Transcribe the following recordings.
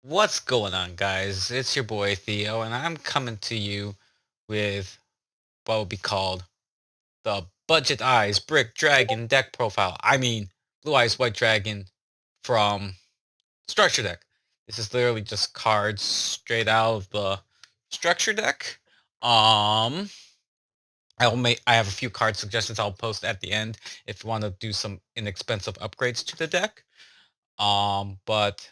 What's going on, guys? It's your boy Theo, and I'm coming to you with what would be called the Budget Eyes Brick Dragon deck profile. I mean, Blue Eyes White Dragon from Structure Deck. This is literally just cards straight out of the Structure Deck. Um, I have a few card suggestions I'll post at the end if you want to do some inexpensive upgrades to the deck. But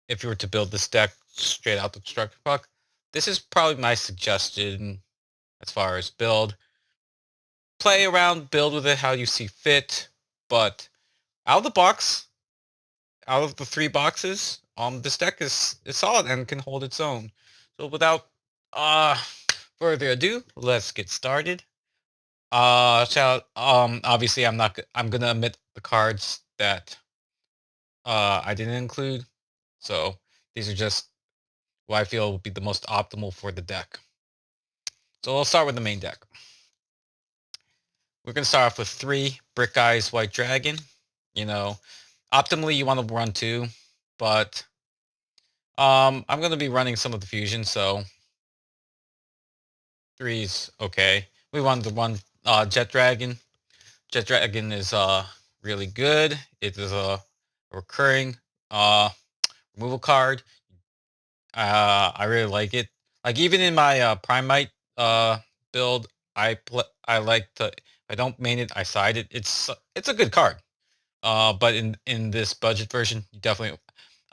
if you were to build this deck straight out the structure book, this is probably my suggestion as far as build. Play around, build with it how you see fit, but out of the box, out of the three boxes, this deck is solid and can hold its own. So without uh further ado, let's get started. Obviously I'm gonna omit the cards that I didn't include. So these are just what I feel would be the most optimal for the deck. So we'll start with the main deck. We're going to start off with 3 Brick Eyes White Dragon. You know, optimally you want to run 2, but I'm going to be running some of the fusion, so 3's okay. We wanted to run Jet Dragon. Jet Dragon is really good. It is a recurring uh, removal card. I really like it. Like even in my Primite build, I like to. If I don't main it, I side it. It's a good card. But in this budget version, you definitely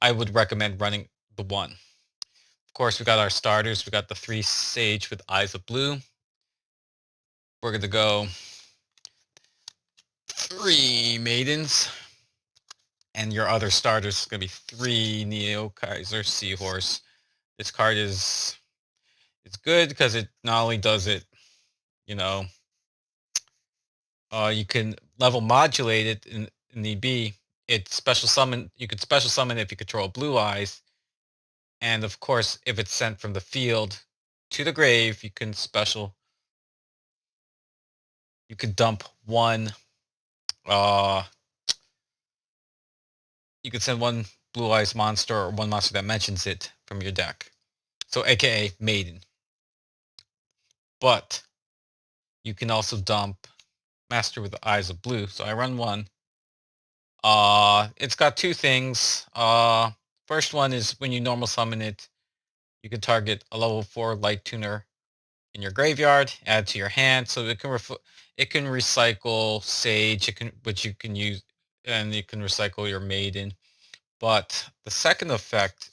I would recommend running the one. Of course, we got our starters. We got the 3 Sage with Eyes of Blue. We're gonna go 3 Maidens, and your other starters is gonna be 3 Neo Kaiser Seahorse. This card is it's good because it not only does it, you know, you can level modulate it in the B. It's special summon. You could special summon if you control Blue Eyes, and of course, if it's sent from the field to the grave, you can special. You could dump one. Uh, you could send one Blue Eyes monster or one monster that mentions it from your deck. So, AKA Maiden. But you can also dump Master with the Eyes of Blue. So I run one. It's got 2 things. First one is when you normal summon it, you can target a level 4 light tuner in your graveyard, add to your hand, so it can recycle Sage, which you can use, and you can recycle your Maiden. But the second effect,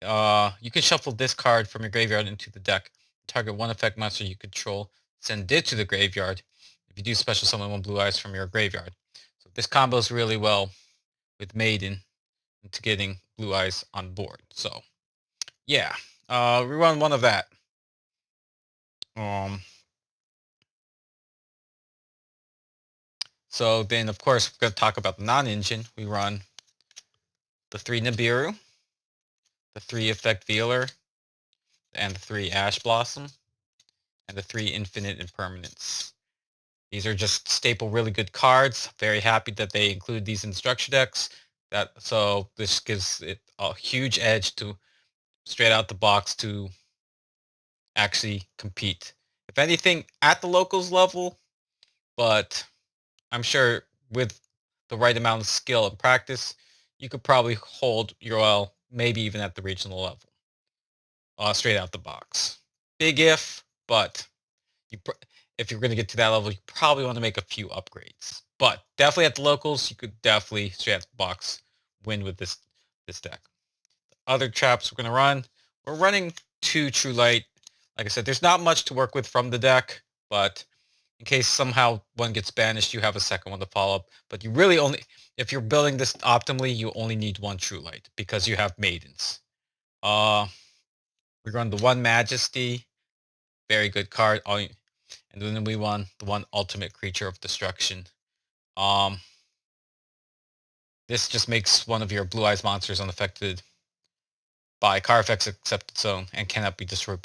you can shuffle this card from your graveyard into the deck. Target one effect monster you control, send it to the graveyard. If you do special summon one Blue Eyes from your graveyard. So this combos really well with Maiden into getting Blue Eyes on board. So yeah, we run one of that. Um, so then of course we're gonna talk about the non-engine. We run the 3 Nibiru, the 3 Effect Veeler, and the 3 Ash Blossom, and the 3 Infinite Impermanence. These are just staple really good cards. Very happy that they include these in structure decks. So this gives it a huge edge to straight out the box to actually compete. If anything, at the locals level, but I'm sure with the right amount of skill and practice, you could probably hold your oil, maybe even at the regional level, straight out the box. Big if, but you if you're going to get to that level, you probably want to make a few upgrades. But definitely at the locals, you could definitely straight out the box win with this deck. Other traps we're going to run. We're running 2 True Light. Like I said, there's not much to work with from the deck, but in case somehow one gets banished, you have a second one to follow up. But you really only, if you're building this optimally, you only need 1 True Light because you have Maidens. We run the 1 Majesty, very good card. And then we run the 1 Ultimate Creature of Destruction. Um, this just makes one of your Blue Eyes monsters unaffected by card effects except its own and cannot be destroyed.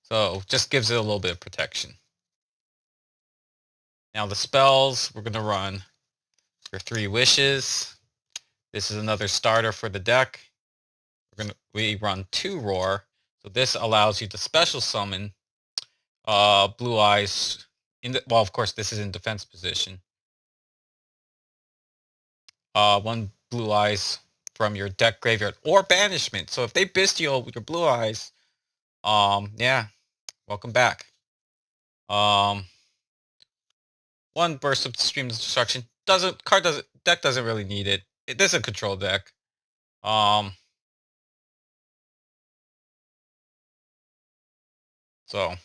So, just gives it a little bit of protection. Now the spells we're gonna run your 3 wishes. This is another starter for the deck. We run 2 Roar, so this allows you to special summon Blue Eyes well, of course this is in defense position. 1 Blue Eyes from your deck graveyard or banishment. So if they bestial with your Blue Eyes, yeah, welcome back. 1 burst of Stream Destruction. Deck doesn't really need it. This is a control deck. So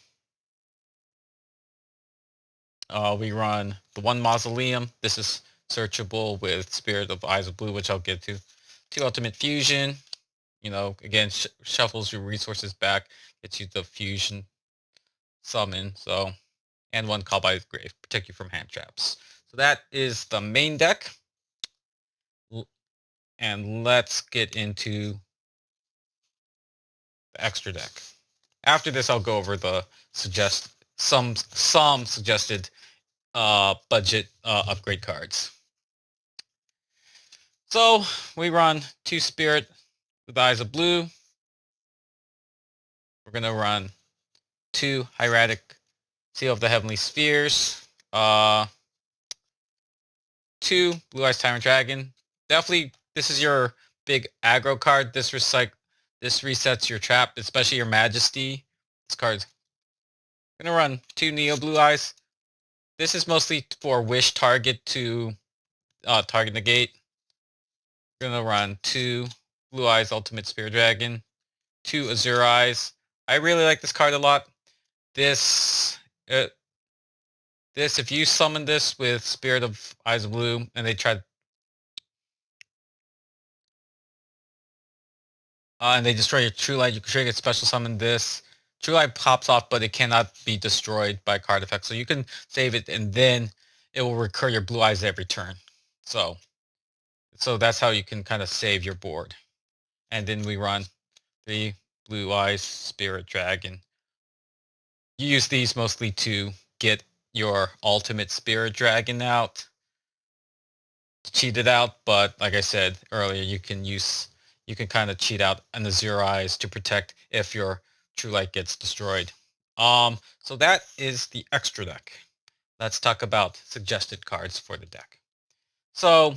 we run the 1 Mausoleum. This is searchable with Spirit of Eyes of Blue, which I'll get to. 2 Ultimate Fusion. You know, again, shuffles your resources back, gets you the fusion summon. So, and 1 Call by the Grave, protect you from hand traps. So that is the main deck. And let's get into the extra deck. After this, I'll go over the some suggested budget upgrade cards. So we run 2 Spirit with Eyes of Blue. We're gonna run 2 Hieratic Seal of the Heavenly Spheres. 2 Blue Eyes Tyrant Dragon. Definitely, this is your big aggro card. This resets your trap, especially your Majesty. This card's gonna run 2 Neo Blue Eyes. This is mostly for wish target to target negate. We're gonna run 2 Blue Eyes Ultimate Spirit Dragon, 2 Azure Eyes. I really like this card a lot. This if you summon this with Spirit of Eyes of Blue and they try and they destroy your True Light, you can trigger special summon this. True Light pops off, but it cannot be destroyed by card effect. So you can save it and then it will recur your Blue Eyes every turn. So that's how you can kind of save your board. And then we run 3 Blue Eyes Spirit Dragon. You use these mostly to get your ultimate Spirit Dragon out, cheat it out, but like I said earlier, you can kind of cheat out an Azure Eyes to protect if your True Light gets destroyed. So that is the extra deck. Let's talk about suggested cards for the deck. So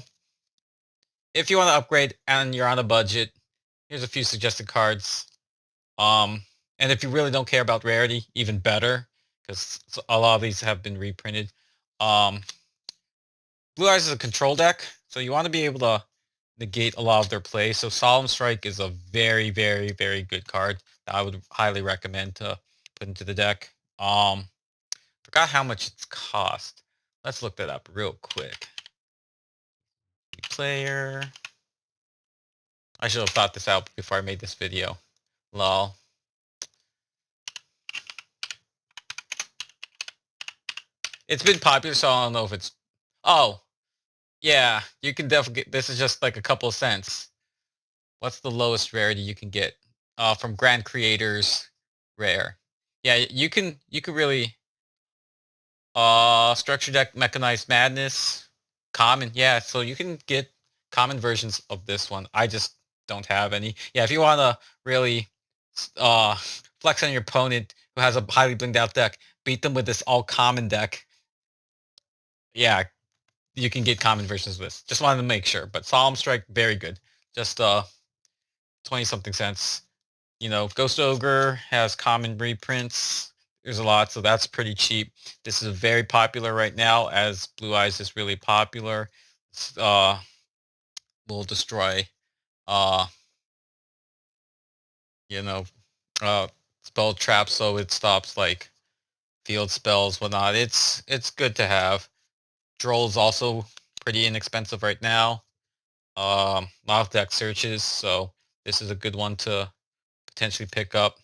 if you want to upgrade and you're on a budget, here's a few suggested cards. And if you really don't care about rarity, even better, because a lot of these have been reprinted. Blue Eyes is a control deck, so you want to be able to negate a lot of their plays. So Solemn Strike is a very, very, very good card that I would highly recommend to put into the deck. Forgot how much it's cost. Let's look that up real quick. Player. I should have thought this out before I made this video. Lol. It's been popular, so I don't know if it's... Oh, yeah, you can definitely get... This is just like a couple of cents. What's the lowest rarity you can get? From Grand Creators Rare. Yeah, you can really... Structure Deck Mechanized Madness. Common, yeah, so you can get common versions of this one. I just don't have any. Yeah, if you want to really flex on your opponent who has a highly blinged out deck, beat them with this all common deck. Yeah, you can get common versions of this. Just wanted to make sure. But Solemn Strike, very good. Just 20 something cents. You know, Ghost Ogre has common reprints. There's a lot, so that's pretty cheap. This is very popular right now as Blue Eyes is really popular. Will destroy you know, spell traps, so it stops like field spells, whatnot. It's good to have. Droll's also pretty inexpensive right now. A lot of deck searches, so this is a good one to potentially pick up.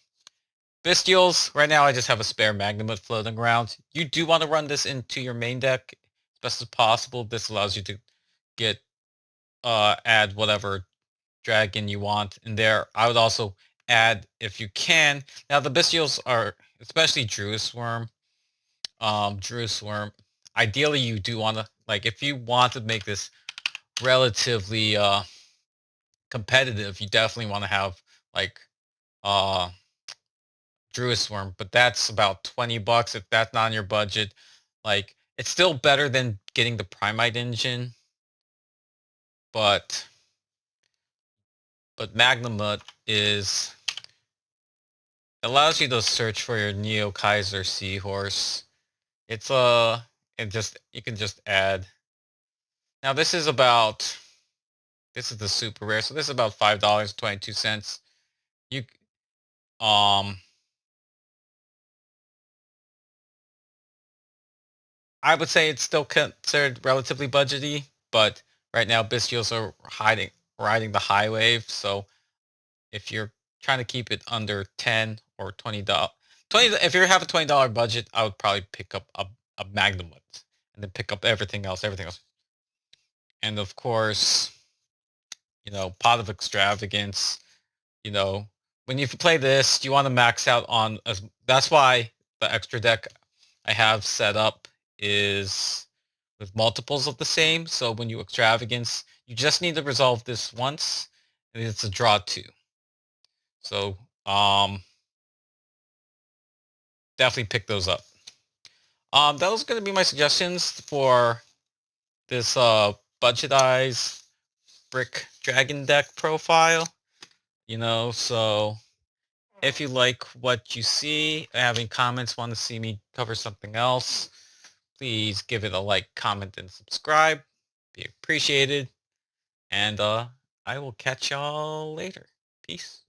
Bestials, right now I just have a spare Magnamut floating around. You do want to run this into your main deck as best as possible. This allows you to get add whatever dragon you want in there. I would also add, if you can, now the bestials are, especially Druid Swarm. Druid Swarm, ideally you do want to, like, if you want to make this relatively competitive, you definitely want to have like uh Druid Swarm, but that's about $20 if that's not on your budget. Like, it's still better than getting the Primite engine, but Magnamut is allows you to search for your Neo Kaiser Seahorse. It's you can just add. Now this is the super rare, so this is about $5.22. You I would say it's still considered relatively budgety, but right now Bystials are riding the high wave. So if you're trying to keep it under 10 or $20, if you have a $20 budget, I would probably pick up a Magnamut and then pick up everything else. And of course, Pot of Extravagance. You know, when you play this, you want to max out on. That's why the extra deck I have set up is with multiples of the same. So when you Extravagance, you just need to resolve this once, and it's a draw 2. So definitely pick those up. That was going to be my suggestions for this budgetized Brick Dragon deck profile. So if you like what you see, having comments, want to see me cover something else, please give it a like, comment, and subscribe. Be appreciated. And I will catch y'all later. Peace.